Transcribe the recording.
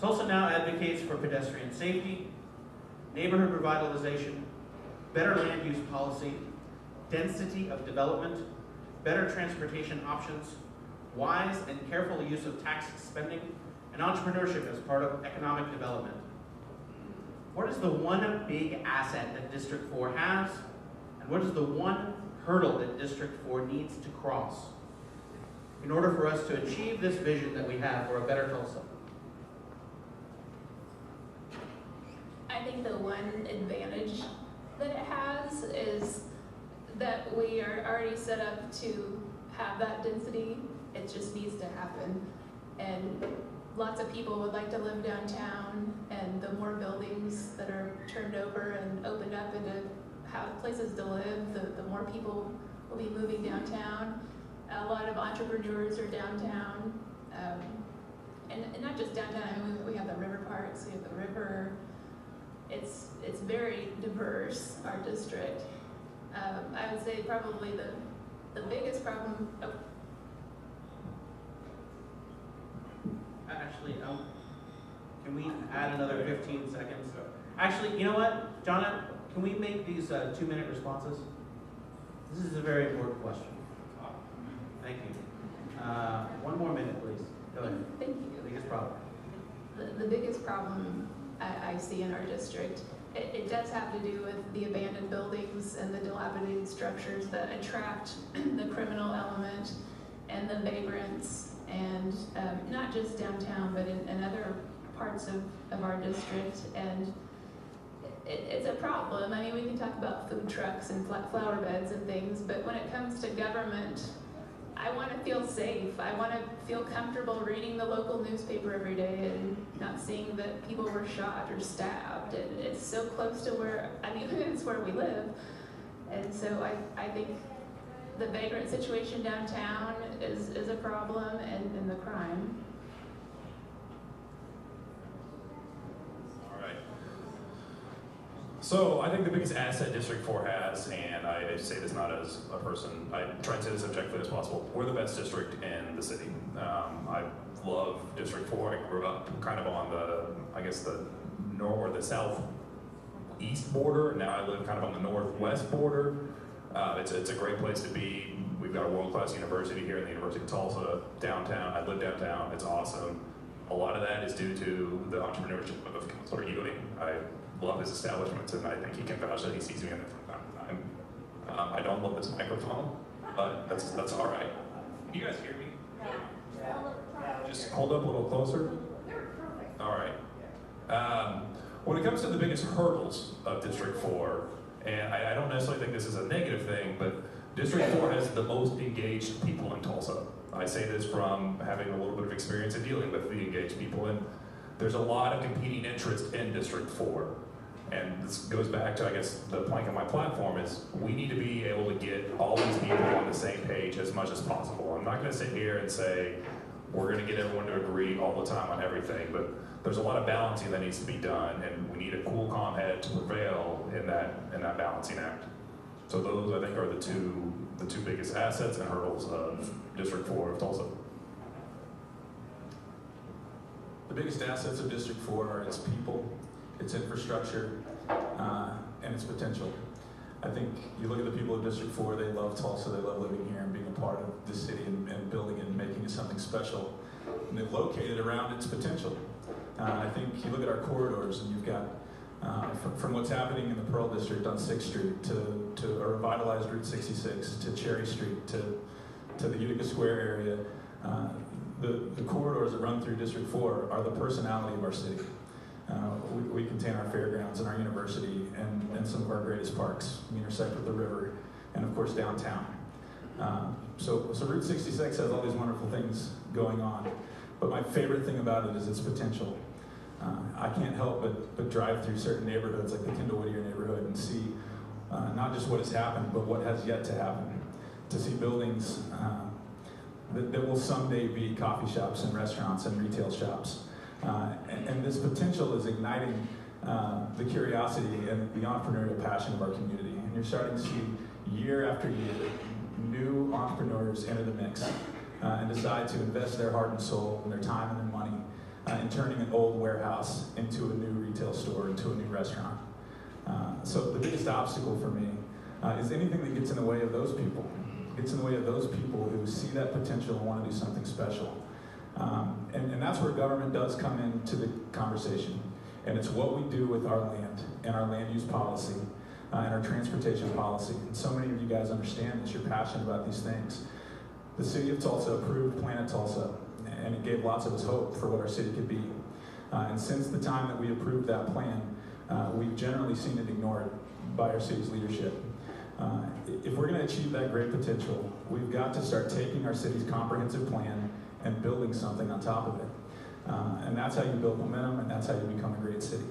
Tulsa Now advocates for pedestrian safety, neighborhood revitalization, better land use policy, density of development, better transportation options, wise and careful use of tax spending, and entrepreneurship as part of economic development. What is the one big asset that District 4 has, and what is the one hurdle that District 4 needs to cross in order for us to achieve this vision that we have for a better Tulsa? I think the one advantage that it has is that we are already set up to have that density. It just needs to happen. And lots of people would like to live downtown, and the more buildings that are turned over and opened up into places to live, the more people will be moving downtown. A lot of entrepreneurs are downtown, and not just downtown. I mean, we have the river parks, we have the river. It's very diverse, our district. I would say probably the biggest problem. Oh. Actually, can we add another 15 seconds? Actually, you know what, Jonna, can we make these 2-minute responses? This is a very important question. Thank you. 1 more minute, please. Go ahead. Thank you. Biggest problem. The biggest problem I see in our district, it does have to do with the abandoned buildings and the dilapidated structures that attract the criminal element and the vagrants, and not just downtown, but in other parts of our district. And it's a problem. I mean, we can talk about food trucks and flower beds and things, but when it comes to government, I want to feel safe. I want to feel comfortable reading the local newspaper every day and not seeing that people were shot or stabbed. And it's so close to where, I mean, it's where we live. And so I think the vagrant situation downtown is a problem, and the crime. All right. So I think the biggest asset District 4 has, and I say this not as a person, I try and say this objectively as possible, we're the best district in the city. I love District 4. I grew up kind of on the, I guess the southeast border. Now I live kind of on the northwest border. It's a great place to be. We've got a world-class university here in the University of Tulsa, downtown. I live downtown. It's awesome. A lot of that is due to the entrepreneurship of Councilor Ewing. I love his establishments, and I think he can vouch that he sees me in it from time to time. I don't love this microphone, but that's all right. Can you guys hear me? Yeah. Just hold up a little closer. All right. When it comes to the biggest hurdles of District 4, and I don't necessarily think this is a negative thing, but District 4 has the most engaged people in Tulsa. I say this from having a little bit of experience in dealing with the engaged people, and there's a lot of competing interest in District 4. And this goes back to, I guess, the plank of my platform is we need to be able to get all these people on the same page as much as possible. I'm not going to sit here and say we're going to get everyone to agree all the time on everything, but there's a lot of balancing that needs to be done, and we need a cool, calm head to prevail in that balancing act. So those, I think, are the two biggest assets and hurdles of District 4 of Tulsa. The biggest assets of District 4 are its people, its infrastructure, and its potential. I think you look at the people of District 4, they love Tulsa, they love living here and being a part of the city and building it and making it something special. And they've located around its potential. I think you look at our corridors and you've got, from what's happening in the Pearl District on 6th Street to a revitalized Route 66 to Cherry Street to the Utica Square area, the corridors that run through District 4 are the personality of our city. We contain our fairgrounds and our university and some of our greatest parks. We intersect with the river and of course downtown. So Route 66 has all these wonderful things going on, but my favorite thing about it is its potential. I can't help but drive through certain neighborhoods like the Kendall Whittier neighborhood and see not just what has happened, but what has yet to happen. To see buildings that will someday be coffee shops and restaurants and retail shops. And this potential is igniting the curiosity and the entrepreneurial passion of our community. And you're starting to see year after year new entrepreneurs enter the mix and decide to invest their heart and soul and their time and their money and turning an old warehouse into a new retail store, into a new restaurant. So the biggest obstacle for me is anything that gets in the way of those people. Gets in the way of those people who see that potential and want to do something special. And that's where government does come into the conversation. And it's what we do with our land and our land use policy and our transportation policy. And so many of you guys understand this, you're passionate about these things. The city of Tulsa approved Planet Tulsa, and it gave lots of us hope for what our city could be. And since the time that we approved that plan, we've generally seen it ignored by our city's leadership. If we're going to achieve that great potential, we've got to start taking our city's comprehensive plan and building something on top of it. And that's how you build momentum, and that's how you become a great city.